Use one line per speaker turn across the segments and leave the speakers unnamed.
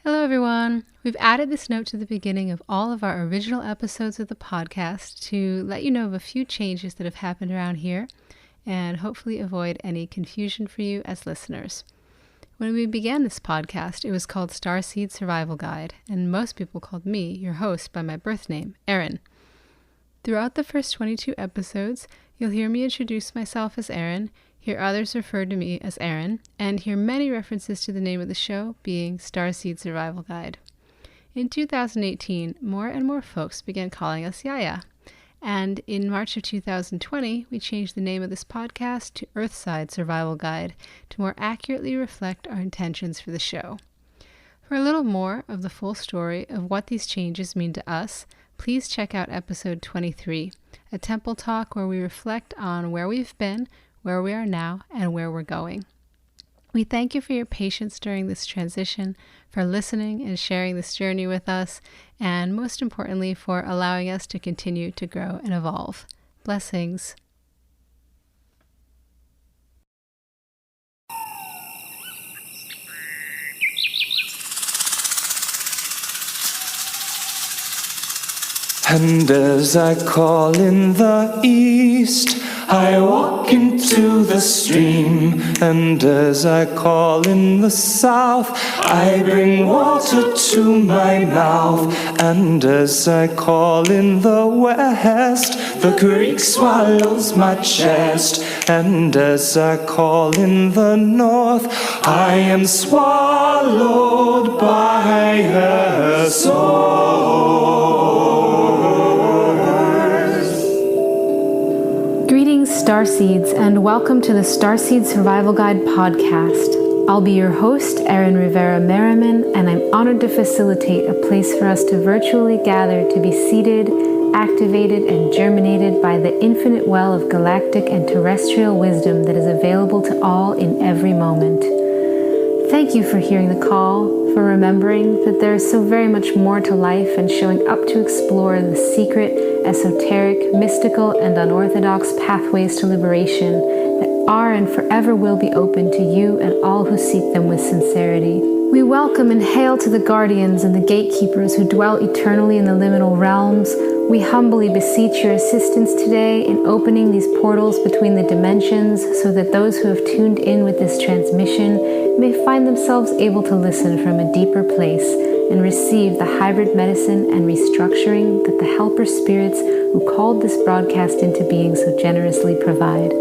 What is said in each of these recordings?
Hello everyone! We've added this note to the beginning of all of our original episodes of the podcast to let you know of a few changes that have happened around here and hopefully avoid any confusion for you as listeners. When we began this podcast, it was called Starseed Survival Guide, and most people called me, your host, by my birth name, Erin. Throughout the first 22 episodes, you'll hear me introduce myself as Erin, hear others refer to me as Erin, and hear many references to the name of the show being Starseed Survival Guide. In 2018, more and more folks began calling us Yaya, and in March of 2020, we changed the name of this podcast to Earthside Survival Guide to more accurately reflect our intentions for the show. For a little more of the full story of what these changes mean to us, please check out episode 23, a temple talk where we reflect on where we've been, where we are now, and where we're going. We thank you for your patience during this transition, for listening and sharing this journey with us, and most importantly, for allowing us to continue to grow and evolve. Blessings.
And as I call in the east, I walk into the stream. And as I call in the south, I bring water to my mouth. And as I call in the west, the creek swallows my chest. And as I call in the north, I am swallowed by her soul.
Greetings, Starseeds, and welcome to the Starseed Survival Guide podcast. I'll be your host, Erin Rivera Merriman, and I'm honored to facilitate a place for us to virtually gather to be seeded, activated, and germinated by the infinite well of galactic and terrestrial wisdom that is available to all in every moment. Thank you for hearing the call, for remembering that there is so very much more to life, and showing up to explore the secret, esoteric, mystical, and unorthodox pathways to liberation that are and forever will be open to you and all who seek them with sincerity. We welcome and hail to the guardians and the gatekeepers who dwell eternally in the liminal realms. We humbly beseech your assistance today in opening these portals between the dimensions so that those who have tuned in with this transmission may find themselves able to listen from a deeper place and receive the hybrid medicine and restructuring that the helper spirits who called this broadcast into being so generously provide.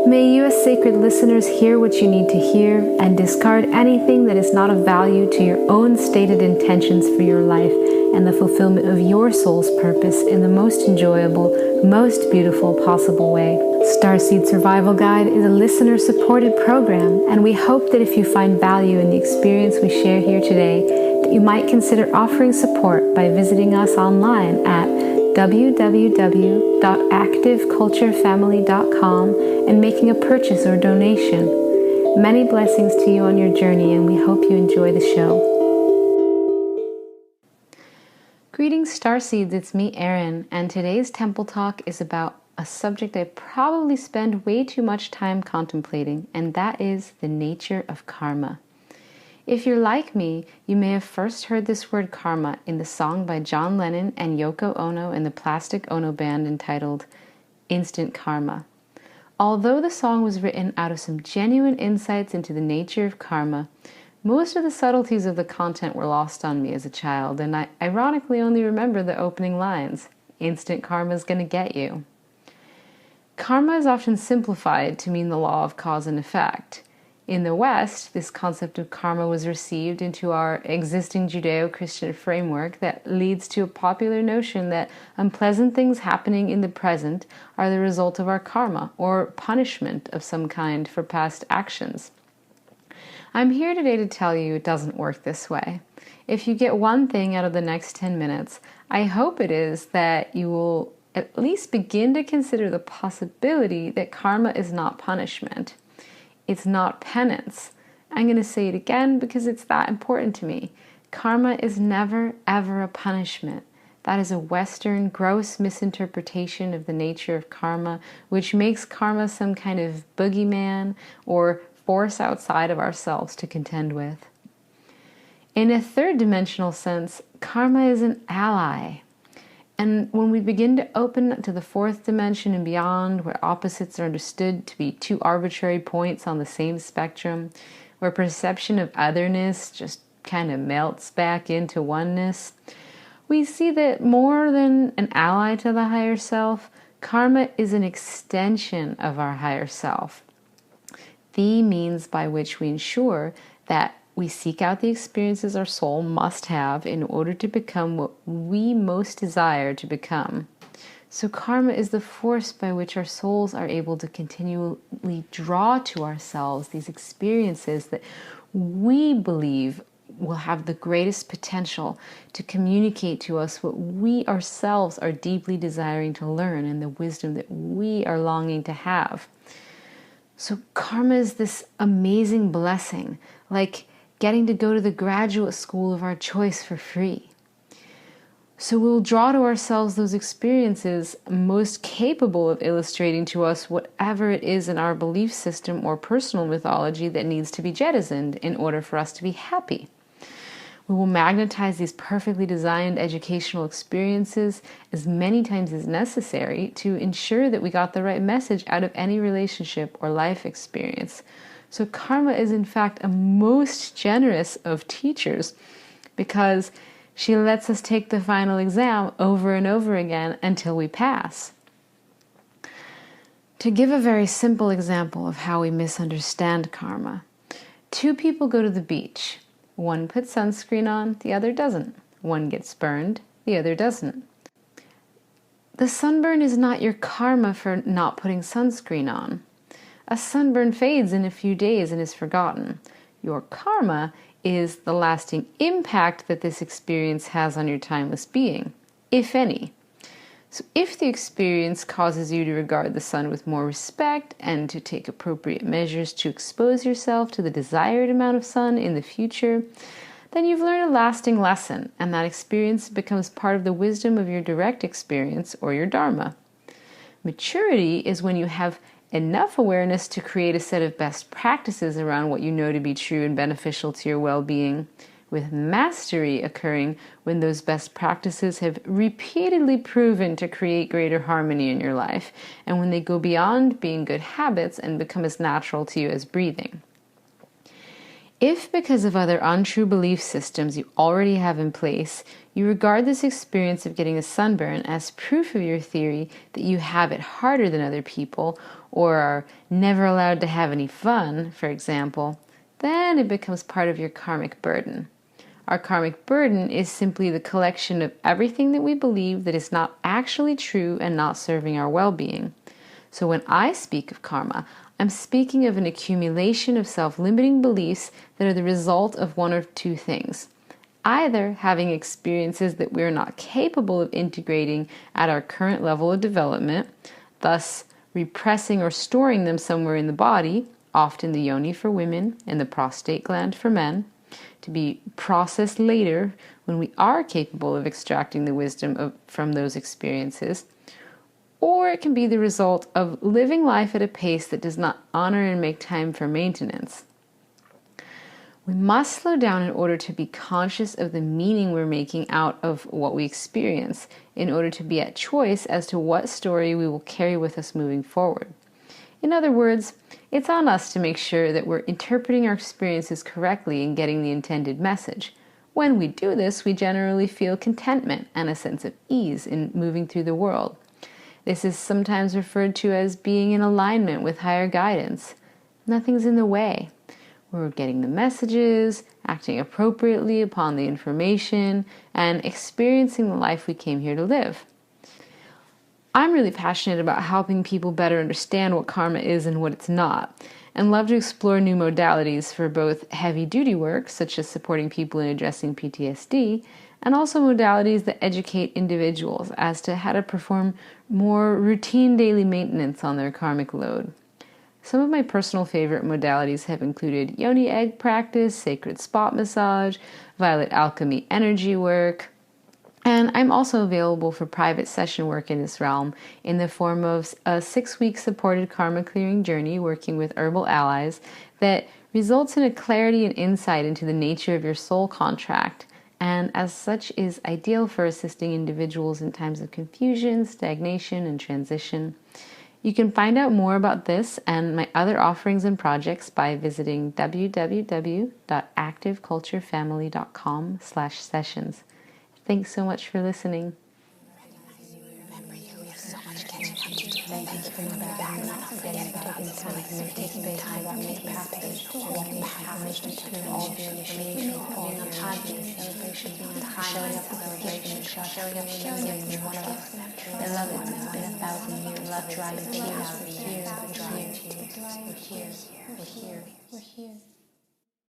May you as sacred listeners hear what you need to hear and discard anything that is not of value to your own stated intentions for your life and the fulfillment of your soul's purpose in the most enjoyable, most beautiful possible way. Starseed Survival Guide is a listener-supported program, and we hope that if you find value in the experience we share here today, that you might consider offering support by visiting us online at www.activeculturefamily.com and making a purchase or donation. Many blessings to you on your journey, and we hope you enjoy the show. Greetings, Starseeds, it's me, Erin, and today's Temple Talk is about a subject I probably spend way too much time contemplating, and that is the nature of karma. If you're like me, you may have first heard this word karma in the song by John Lennon and Yoko Ono and the Plastic Ono Band entitled Instant Karma. Although the song was written out of some genuine insights into the nature of karma, most of the subtleties of the content were lost on me as a child, and I ironically only remember the opening lines, "Instant karma's gonna get you." Karma is often simplified to mean the law of cause and effect. In the West, this concept of karma was received into our existing Judeo-Christian framework that leads to a popular notion that unpleasant things happening in the present are the result of our karma, or punishment of some kind for past actions. I'm here today to tell you it doesn't work this way. If you get one thing out of the next 10 minutes, I hope it is that you will at least begin to consider the possibility that karma is not punishment. It's not penance. I'm going to say it again because it's that important to me. Karma is never, ever a punishment. That is a Western gross misinterpretation of the nature of karma, which makes karma some kind of boogeyman or force outside of ourselves to contend with. In a third dimensional sense, karma is an ally. And when we begin to open to the fourth dimension and beyond, where opposites are understood to be two arbitrary points on the same spectrum, where perception of otherness just kind of melts back into oneness, we see that more than an ally to the higher self, karma is an extension of our higher self, the means by which we ensure that we seek out the experiences our soul must have in order to become what we most desire to become. So karma is the force by which our souls are able to continually draw to ourselves these experiences that we believe will have the greatest potential to communicate to us what we ourselves are deeply desiring to learn and the wisdom that we are longing to have. So karma is this amazing blessing, like getting to go to the graduate school of our choice for free. So we'll draw to ourselves those experiences most capable of illustrating to us whatever it is in our belief system or personal mythology that needs to be jettisoned in order for us to be happy. We will magnetize these perfectly designed educational experiences as many times as necessary to ensure that we got the right message out of any relationship or life experience. So karma is in fact a most generous of teachers because she lets us take the final exam over and over again until we pass. To give a very simple example of how we misunderstand karma, two people go to the beach. One puts sunscreen on, the other doesn't. One gets burned, the other doesn't. The sunburn is not your karma for not putting sunscreen on. A sunburn fades in a few days and is forgotten. Your karma is the lasting impact that this experience has on your timeless being, if any. So if the experience causes you to regard the sun with more respect and to take appropriate measures to expose yourself to the desired amount of sun in the future, then you've learned a lasting lesson, and that experience becomes part of the wisdom of your direct experience or your dharma. Maturity is when you have enough awareness to create a set of best practices around what you know to be true and beneficial to your well-being, with mastery occurring when those best practices have repeatedly proven to create greater harmony in your life, and when they go beyond being good habits and become as natural to you as breathing. If, because of other untrue belief systems you already have in place, you regard this experience of getting a sunburn as proof of your theory that you have it harder than other people, or are never allowed to have any fun, for example, then it becomes part of your karmic burden. Our karmic burden is simply the collection of everything that we believe that is not actually true and not serving our well-being. So when I speak of karma, I'm speaking of an accumulation of self-limiting beliefs that are the result of one of two things. Either having experiences that we're not capable of integrating at our current level of development, thus repressing or storing them somewhere in the body, often the yoni for women and the prostate gland for men, to be processed later when we are capable of extracting the wisdom from those experiences, or it can be the result of living life at a pace that does not honor and make time for maintenance. We must slow down in order to be conscious of the meaning we're making out of what we experience, in order to be at choice as to what story we will carry with us moving forward. In other words, it's on us to make sure that we're interpreting our experiences correctly and getting the intended message. When we do this, we generally feel contentment and a sense of ease in moving through the world. This is sometimes referred to as being in alignment with higher guidance. Nothing's in the way. We're getting the messages, acting appropriately upon the information, and experiencing the life we came here to live. I'm really passionate about helping people better understand what karma is and what it's not, and love to explore new modalities for both heavy-duty work, such as supporting people in addressing PTSD, and also modalities that educate individuals as to how to perform more routine daily maintenance on their karmic load. Some of my personal favorite modalities have included yoni egg practice, sacred spot massage, violet alchemy energy work, and I'm also available for private session work in this realm in the form of a 6-week supported karma clearing journey working with herbal allies that results in a clarity and insight into the nature of your soul contract, and as such is ideal for assisting individuals in times of confusion, stagnation, and transition. You can find out more about this and my other offerings and projects by visiting www.activeculturefamily.com/sessions. Thanks so much for listening. Thank you for coming back and not forgetting about taking the time to make the passage, walking affirmation through all of your initiation, being on time for the celebration, showing up with the celebration, showing up remembering you're one of us. Beloved, it's been 1,000 years. Love driving tears. We're here. We're here. We're here. We're here. We're here.